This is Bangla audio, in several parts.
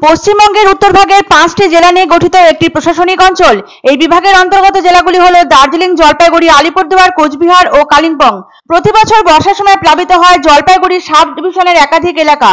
পশ্চিমবঙ্গের উত্তরভাগের 5টি জেলা নিয়ে গঠিত একটি প্রশাসনিক অঞ্চল। এই বিভাগের অন্তর্গত জেলাগুলি হলো দার্জিলিং, জলপাইগুড়ি, আলিপুরদুয়ার, কোচবিহার ও কালিম্পং। প্রতি বছর বর্ষার সময় প্লাবিত হয় জলপাইগুড়ি সাব ডিভিশনের একাধিক এলাকা।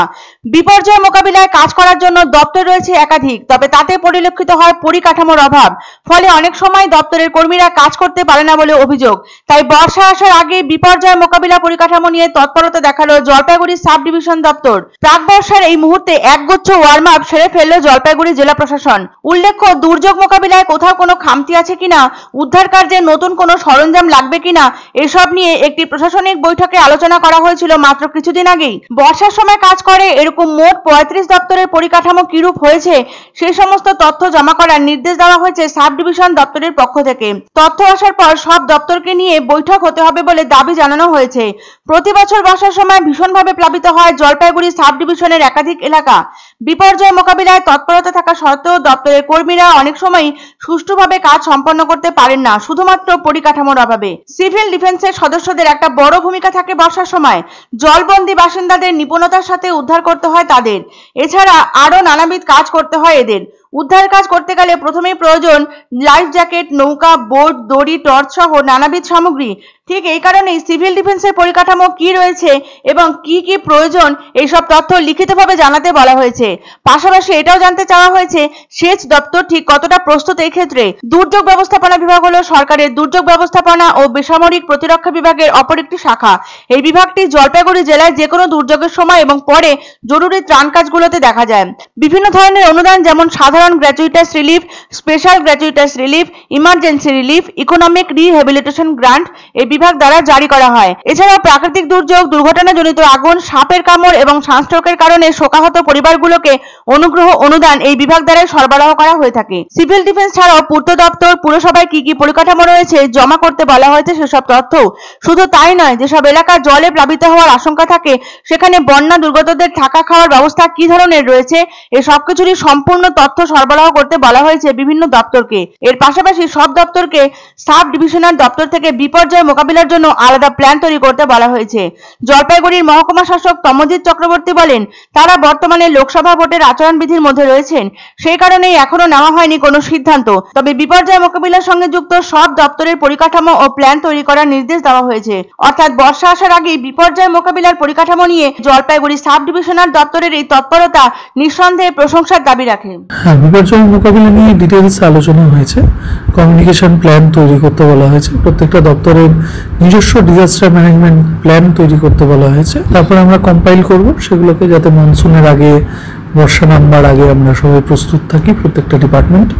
বিপর্যয় মোকাবিলায় কাজ করার জন্য দপ্তর রয়েছে একাধিক, তবে তাতে পরিলক্ষিত হয় পরিকাঠামোর অভাব। ফলে অনেক সময় দপ্তরের কর্মীরা কাজ করতে পারে না বলে অভিযোগ। তাই বর্ষা আসার আগে বিপর্যয় মোকাবিলা পরিকাঠামো নিয়ে তৎপরতা দেখালো জলপাইগুড়ি সাব ডিভিশন দপ্তর। প্রাক বর্ষার এই মুহূর্তে একগুচ্ছ ওয়ার্ম আপ সেরে ফেললো জলপাইগুড়ি জেলা প্রশাসন। উল্লেখ্য, দুর্যোগ মোকাবিলায় কোথাও কোনো খামতি আছে কিনা, উদ্ধার কার্যে নতুন কোনো সরঞ্জাম লাগবে কিনা, এসব নিয়ে একটি প্রশাসনিক বৈঠকে আলোচনা করা হয়েছিল মাত্র কিছুদিন আগেই। বর্ষার সময় কাজ করে এরকম মোট 35 দপ্তরের পরিকাঠামো কিরূপ হয়েছে সেই সমস্ত তথ্য জমা করার নির্দেশ দেওয়া হয়েছে সাব ডিভিশন দপ্তরের পক্ষ থেকে। তথ্য আসার পর সব দপ্তরকে নিয়ে বৈঠক হতে হবে বলে দাবি জানানো হয়েছে। প্রতি বছর বর্ষার সময় ভীষণভাবে প্লাবিত হয় জলপাইগুড়ি সাব ডিভিশনের একাধিক এলাকা। বিপর্যয় মোকাবিলায় তৎপরতা থাকা সত্ত্বেও দপ্তরের কর্মীরা অনেক সময় সুষ্ঠুভাবে কাজ সম্পন্ন করতে পারেন না, শুধুমাত্র পরিকাঠামোর অভাবে। সিভিল ডিফেন্সের সদস্যদের একটা বড় ভূমিকা থাকে বর্ষার সময়। জলবন্দী বাসিন্দাদের নিপুণতার সাথে উদ্ধার করতে হয় তাদের। এছাড়া আরো নানাবিধ কাজ করতে হয় এদের। উদ্ধার কাজ করতে গেলে প্রথমেই প্রয়োজন লাইফ জ্যাকেট, নৌকা, বোট, দড়ি, টর্চ সহ নানাবিধ সামগ্রী। ঠিক এই কারণেই সিভিল ডিফেন্সের পরিকাঠামো কি রয়েছে এবং কি কি প্রয়োজন এইসব তথ্য লিখিতভাবে জানাতে বলা হয়েছে। পাশাপাশি এটাও জানতে চাওয়া হয়েছে সেচ দপ্তর ঠিক কতটা প্রস্তুত এই ক্ষেত্রে। দুর্যোগ ব্যবস্থাপনা বিভাগ হলো সরকারের দুর্যোগ ব্যবস্থাপনা ও বেসামরিক প্রতিরক্ষা বিভাগের অপর একটি শাখা। এই বিভাগটি জলপাইগুড়ি জেলায় যে কোনো দুর্যোগের সময় এবং পরে জরুরি ত্রাণ কাজগুলোতে দেখা যায়। বিভিন্ন ধরনের অনুদান যেমন সাধারণ gratuitous relief, special gratuitous relief, emergency relief, economic rehabilitation grant এই বিভাগ দ্বারা জারি করা হয়। এছাড়াও প্রাকৃতিক দুর্যোগ, দুর্ঘটনাজনিত আগুন, সাপের কামড় এবং সানস্ট্রোকের কারণে শোকাহত পরিবারগুলোকে অনুগ্রহ অনুদান এই বিভাগ দ্বারা সরবরাহ করা হয়ে থাকে। সিভিল ডিফেন্স ছাড়াও পূর্ত দপ্তর, পুরসভায় কি কি পরিকাঠামো রয়েছে জমা করতে বলা হয়েছে সেসব তথ্য। শুধু তাই নয়, যেসব এলাকা জলে প্লাবিত হওয়ার আশঙ্কা থাকে সেখানে বন্যা দুর্গতদের থাকা খাওয়ার ব্যবস্থা কি ধরনের রয়েছে এই সবকিছুরই সম্পূর্ণ তথ্য সরবরাহ করতে বলা হয়েছে বিভিন্ন দপ্তরকে। এর পাশাপাশি সব দপ্তরকে সাব ডিভিশনাল দপ্তর থেকে বিপর্যয় মোকাবিলার জন্য আলাদা প্ল্যান তৈরি করতে বলা হয়েছে। জলপাইগুড়ির মহকুমা শাসক তমজিৎ চক্রবর্তী বলেন, তারা বর্তমানে লোকসভা ভোটের আচরণবিধির মধ্যে রয়েছেন, সেই কারণেই এখনো নেওয়া হয়নি কোনো সিদ্ধান্ত। তবে বিপর্যয় মোকাবিলার সঙ্গে যুক্ত সব দপ্তরের পরিকাঠামো ও প্ল্যান তৈরি করার নির্দেশ দেওয়া হয়েছে। অর্থাৎ বর্ষা আসার আগেই বিপর্যয় মোকাবিলার পরিকাঠামো নিয়ে জলপাইগুড়ি সাব ডিভিশনাল দপ্তরের এই তৎপরতা নিঃসন্দেহে প্রশংসার দাবি রাখে। বিপর্যয় মোকাবিলা নিয়ে ডিটেইলস আলোচনা হয়েছে। কমিউনিকেশন প্ল্যান তৈরি করতে বলা হয়েছে। প্রত্যেকটা দপ্তরের নিজস্ব ডিজাস্টার ম্যানেজমেন্ট প্ল্যান তৈরি করতে বলা হয়েছে। তারপর আমরা কম্পাইল করব সেগুলোকে, যাতে মনসুনের আগে, বর্ষা নামবার আগে আমরা সবাই প্রস্তুত থাকি প্রত্যেকটা ডিপার্টমেন্ট।